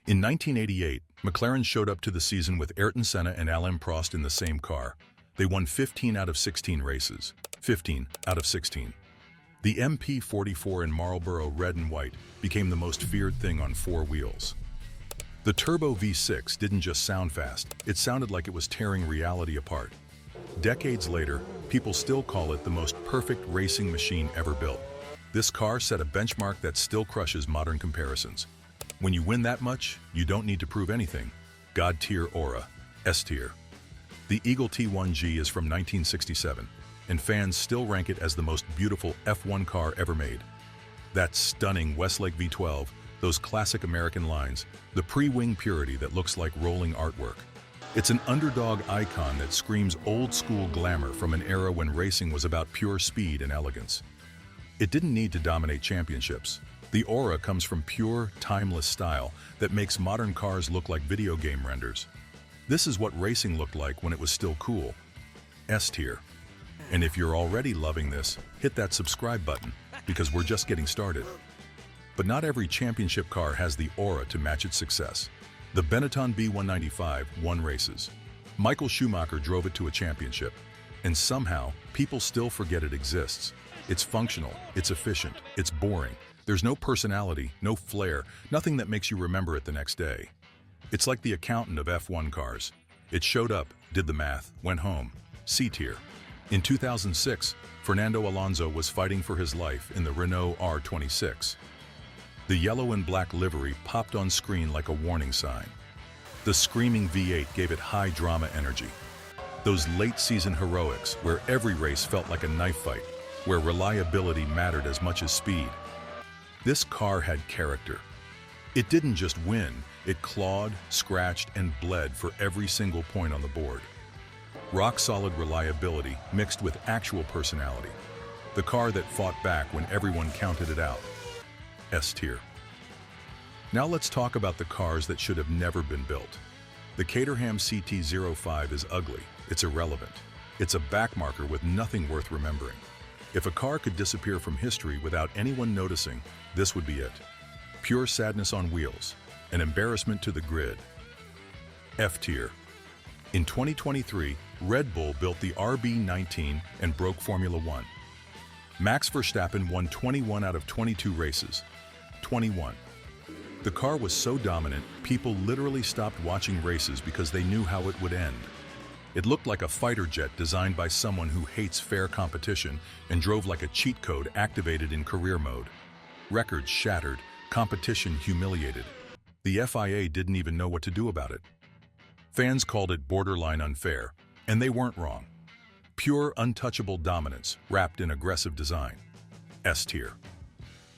In 1988, McLaren showed up to the season with Ayrton Senna and Alain Prost in the same car. They won 15 out of 16 races. 15 out of 16. The MP44 in Marlboro red and white became the most feared thing on four wheels. The turbo V6 didn't just sound fast, it sounded like it was tearing reality apart. Decades later, people still call it the most perfect racing machine ever built. This car set a benchmark that still crushes modern comparisons. When you win that much, you don't need to prove anything. God-tier aura, S-tier. The Eagle T1G is from 1967, and fans still rank it as the most beautiful F1 car ever made. That stunning Westlake V12, those classic American lines, the pre-wing purity that looks like rolling artwork. It's an underdog icon that screams old-school glamour from an era when racing was about pure speed and elegance. It didn't need to dominate championships. The aura comes from pure, timeless style that makes modern cars look like video game renders. This is what racing looked like when it was still cool. S-tier. And if you're already loving this, hit that subscribe button, because we're just getting started. But not every championship car has the aura to match its success. The Benetton B195 won races. Michael Schumacher drove it to a championship. And somehow, people still forget it exists. It's functional, it's efficient, it's boring. There's no personality, no flair, nothing that makes you remember it the next day. It's like the accountant of F1 cars. It showed up, did the math, went home. C-tier. In 2006, Fernando Alonso was fighting for his life in the Renault R26. The yellow and black livery popped on screen like a warning sign. The screaming V8 gave it high drama energy. Those late-season heroics where every race felt like a knife fight, where reliability mattered as much as speed. This car had character. It didn't just win, it clawed, scratched, and bled for every single point on the board. Rock-solid reliability mixed with actual personality. The car that fought back when everyone counted it out. S-tier. Now let's talk about the cars that should have never been built. The Caterham CT05 is ugly, it's irrelevant. It's a backmarker with nothing worth remembering. If a car could disappear from history without anyone noticing, this would be it. Pure sadness on wheels, an embarrassment to the grid. F-tier. In 2023, Red Bull built the RB19 and broke Formula One. Max Verstappen won 21 out of 22 races. 21. The car was so dominant, people literally stopped watching races because they knew how it would end. It looked like a fighter jet designed by someone who hates fair competition and drove like a cheat code activated in career mode. Records shattered, competition humiliated. The FIA didn't even know what to do about it. Fans called it borderline unfair, and they weren't wrong. Pure, untouchable dominance wrapped in aggressive design. S-tier.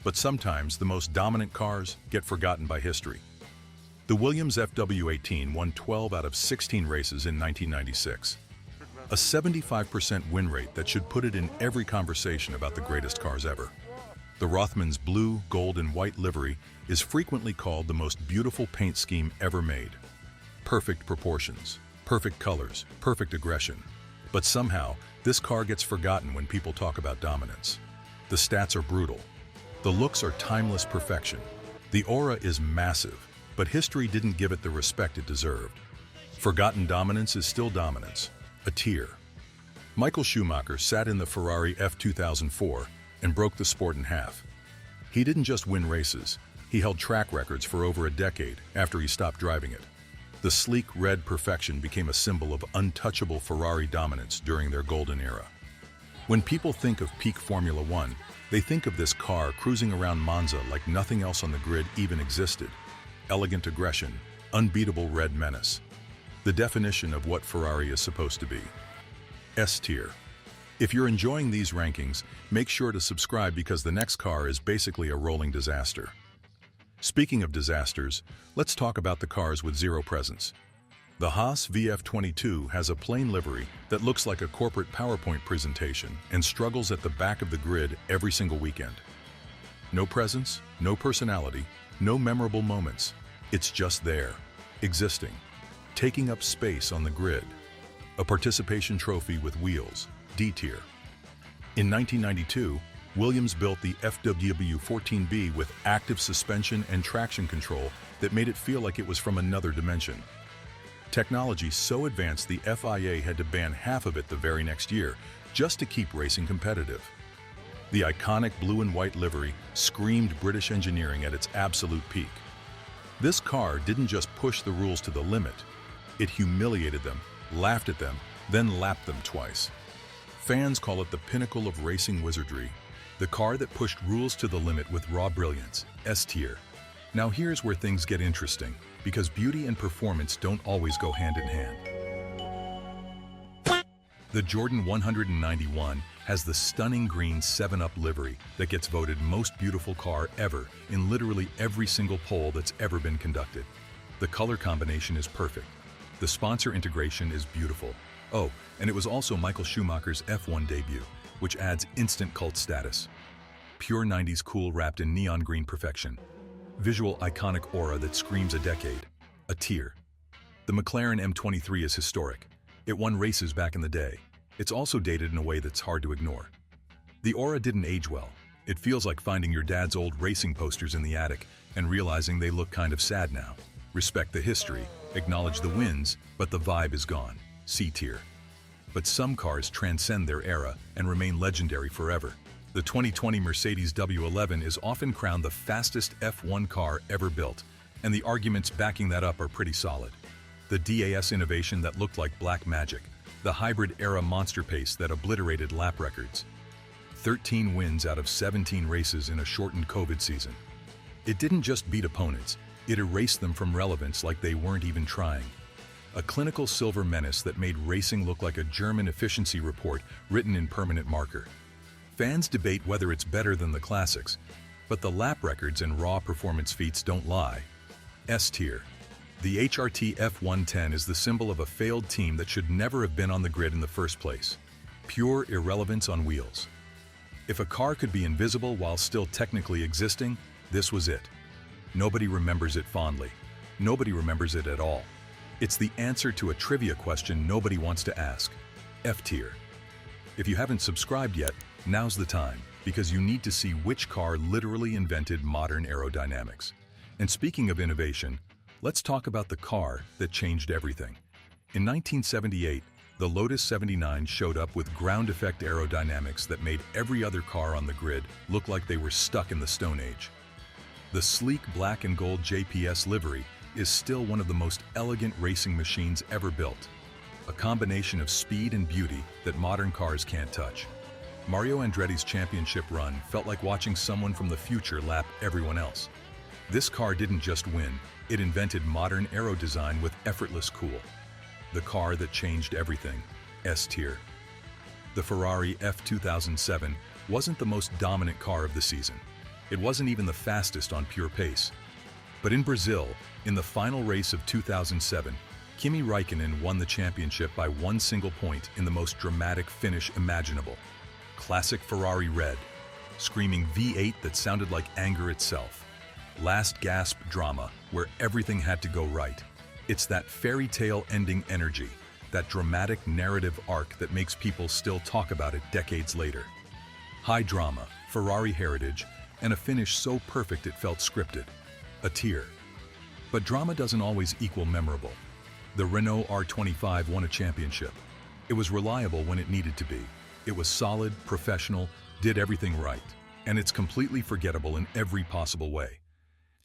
But sometimes the most dominant cars get forgotten by history. The Williams FW18 won 12 out of 16 races in 1996. A 75% win rate that should put it in every conversation about the greatest cars ever. The Rothmans' blue, gold, and white livery is frequently called the most beautiful paint scheme ever made. Perfect proportions, perfect colors, perfect aggression. But somehow, this car gets forgotten when people talk about dominance. The stats are brutal. The looks are timeless perfection. The aura is massive, but history didn't give it the respect it deserved. Forgotten dominance is still dominance, a tier. Michael Schumacher sat in the Ferrari F2004 and broke the sport in half. He didn't just win races, he held track records for over a decade after he stopped driving it. The sleek red perfection became a symbol of untouchable Ferrari dominance during their golden era. When people think of peak Formula One, they think of this car cruising around Monza like nothing else on the grid even existed. Elegant aggression, unbeatable red menace. The definition of what Ferrari is supposed to be. S-tier. If you're enjoying these rankings, make sure to subscribe because the next car is basically a rolling disaster. Speaking of disasters, let's talk about the cars with zero presence. The Haas VF22 has a plain livery that looks like a corporate PowerPoint presentation and struggles at the back of the grid every single weekend. No presence, no personality, no memorable moments. It's just there, existing, taking up space on the grid. A participation trophy with wheels, D-tier. In 1992, Williams built the FW14B with active suspension and traction control that made it feel like it was from another dimension. Technology so advanced the FIA had to ban half of it the very next year, just to keep racing competitive. The iconic blue and white livery screamed British engineering at its absolute peak. This car didn't just push the rules to the limit, it humiliated them, laughed at them, then lapped them twice. Fans call it the pinnacle of racing wizardry, the car that pushed rules to the limit with raw brilliance, S tier. Now here's where things get interesting, because beauty and performance don't always go hand in hand. The Jordan 191 has the stunning green 7-Up livery that gets voted most beautiful car ever in literally every single poll that's ever been conducted. The color combination is perfect. The sponsor integration is beautiful. Oh, and it was also Michael Schumacher's F1 debut, which adds instant cult status. Pure 90s cool wrapped in neon green perfection. Visual iconic aura that screams a decade. A tier. The McLaren M23 is historic. It won races back in the day. It's also dated in a way that's hard to ignore. The aura didn't age well. It feels like finding your dad's old racing posters in the attic and realizing they look kind of sad now. Respect the history, acknowledge the wins, but the vibe is gone. C tier. But some cars transcend their era and remain legendary forever. The 2020 Mercedes W11 is often crowned the fastest F1 car ever built, and the arguments backing that up are pretty solid. The DAS innovation that looked like black magic, the hybrid-era monster pace that obliterated lap records. 13 wins out of 17 races in a shortened COVID season. It didn't just beat opponents, it erased them from relevance like they weren't even trying. A clinical silver menace that made racing look like a German efficiency report written in permanent marker. Fans debate whether it's better than the classics, but the lap records and raw performance feats don't lie. S tier. The HRT F110 is the symbol of a failed team that should never have been on the grid in the first place. Pure irrelevance on wheels. If a car could be invisible while still technically existing, this was it. Nobody remembers it fondly. Nobody remembers it at all. It's the answer to a trivia question nobody wants to ask. F tier. If you haven't subscribed yet, now's the time, because you need to see which car literally invented modern aerodynamics. And speaking of innovation, let's talk about the car that changed everything. In 1978, the Lotus 79 showed up with ground effect aerodynamics that made every other car on the grid look like they were stuck in the Stone Age. The sleek black and gold JPS livery is still one of the most elegant racing machines ever built. A combination of speed and beauty that modern cars can't touch. Mario Andretti's championship run felt like watching someone from the future lap everyone else. This car didn't just win, it invented modern aero design with effortless cool. The car that changed everything. S tier. The Ferrari F2007 wasn't the most dominant car of the season. It wasn't even the fastest on pure pace. But in Brazil, in the final race of 2007, Kimi Räikkönen won the championship by one single point in the most dramatic finish imaginable. Classic Ferrari red, screaming V8 that sounded like anger itself. Last gasp drama, where everything had to go right. It's that fairy tale ending energy, that dramatic narrative arc that makes people still talk about it decades later. High drama, Ferrari heritage, and a finish so perfect it felt scripted. A tier. But drama doesn't always equal memorable. The Renault R26 won a championship. It was reliable when it needed to be. It was solid, professional, did everything right. And it's completely forgettable in every possible way.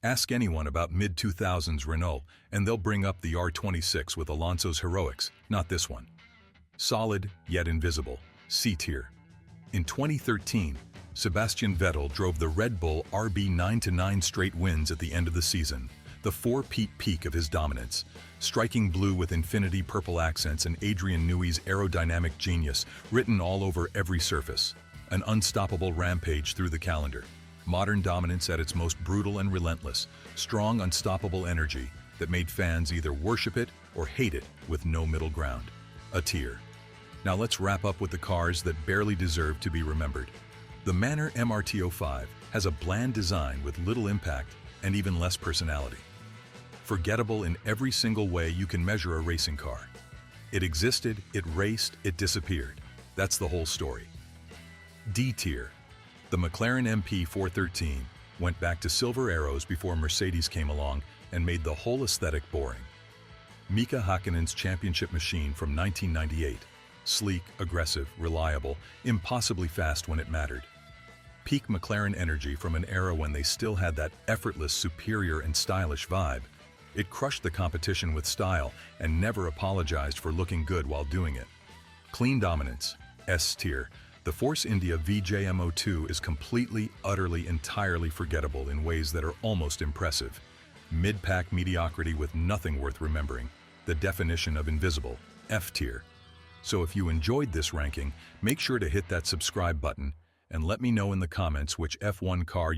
Ask anyone about mid-2000s Renault, and they'll bring up the R26 with Alonso's heroics, not this one. Solid, yet invisible. C tier. In 2013, Sebastian Vettel drove the Red Bull RB 9 straight wins at the end of the season, the four-peat peak of his dominance, striking blue with infinity purple accents and Adrian Newey's aerodynamic genius written all over every surface. An unstoppable rampage through the calendar. Modern dominance at its most brutal and relentless, strong, unstoppable energy that made fans either worship it or hate it with no middle ground. A tier. Now let's wrap up with the cars that barely deserve to be remembered. The Manor MRT05 has a bland design with little impact and even less personality. Forgettable in every single way you can measure a racing car. It existed, it raced, it disappeared. That's the whole story. D tier. The McLaren MP4 13 went back to silver arrows before Mercedes came along and made the whole aesthetic boring. Mika Hakkinen's championship machine from 1998. Sleek, aggressive, reliable, impossibly fast when it mattered. Peak McLaren energy from an era when they still had that effortless, superior, and stylish vibe. It crushed the competition with style and never apologized for looking good while doing it. Clean dominance, S tier. The Force India VJMO2 is completely, utterly, entirely forgettable in ways that are almost impressive. Mid-pack mediocrity with nothing worth remembering. The definition of invisible, F tier. So if you enjoyed this ranking, make sure to hit that subscribe button and let me know in the comments which F1 car